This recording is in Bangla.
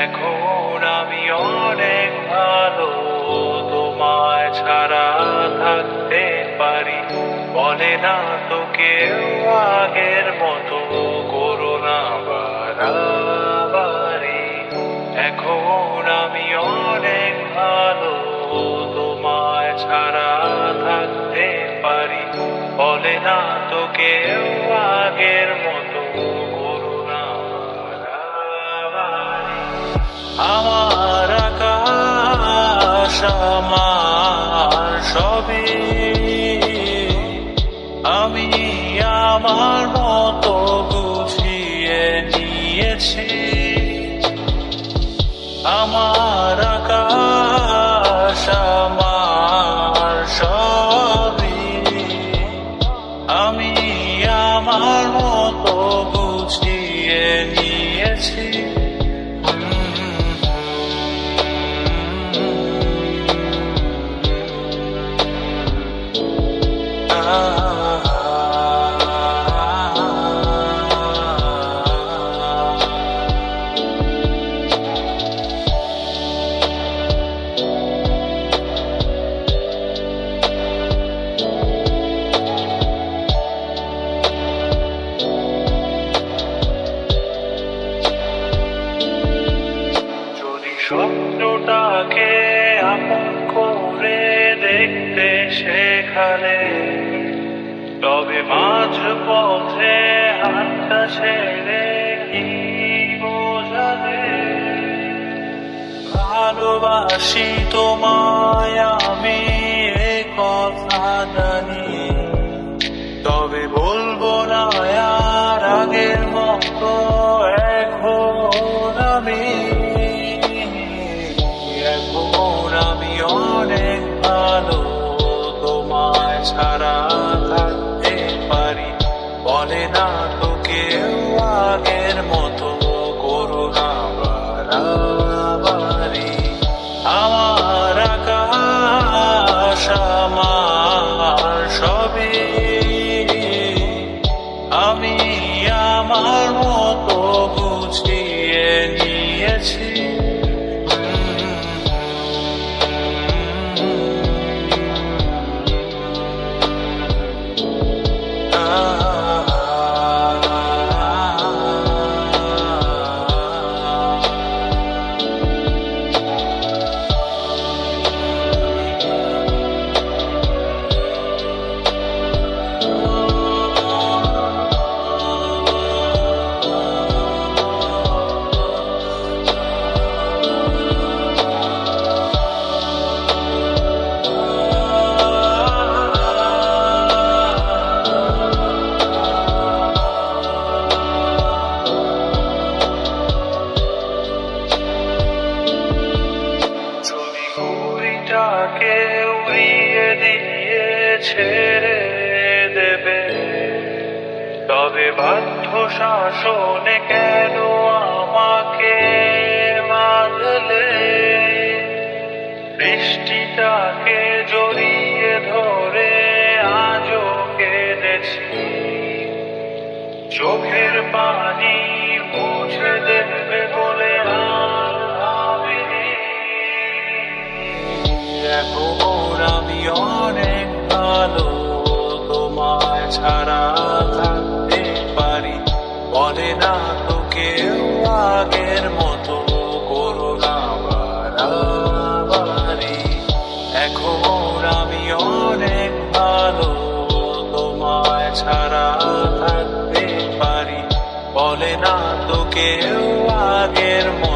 এখন আমি অনেক ভালো, তোমায় ছাড়া থাকতে পারি। বলে না তো কেউ আগের মতো করো না বাড়াবাড়ি। এখন আমি অনেক ভালো, তোমায় ছাড়া থাকতে পারি। বলে না তো কেউ আগের মতো করো না বাড়াবাড়ি। আমার আকাশ আমার সবই, আমি আমার মতো গুছিয়ে নিয়েছি। আমার আকাশ আমার সবই, আমি আমার মতো গুছিয়ে নিয়েছি। স্বপ্নটাকে আপন করে দেখতে সেখানে, তবে মাঝ পথে হাতটা ছেড়ে কি বোঝালে। ভালোবাসি তোমায় আমি, এ কথা জানি, তবে বলবো না আর আগের মতো এখন আমি। এখন আমি অনেক ভালো, তোমায় ছাড়া থাকতে পারি। বলে না তো কেউ আগের মতো করো না বাড়াবাড়ি। আমার আকাশ আমার সবই, আমি আমার মতো গুছিয়ে নিয়েছি। ঘুড়িটাকে উড়িয়ে দিয়ে ছেড়ে দেবে, তবে বাধ্য শাসনে কেন আমাকে বাঁধলে। বৃষ্টিটাকে জড়িয়ে ধরে আজও কেঁদেছি, চোখের পানি মুছে দেবে বলে আর ভাবিনি। এখন আমি অনেক ভালো, তোমায় ছাড়া থাকতে পারি। বলে না তো কেউ আগের মতো করো না বাড়াবাড়ি। এখন আমি অনেক ভালো, তোমায় ছাড়া থাকতে পারি। বলে না তো কেউ আগের মতো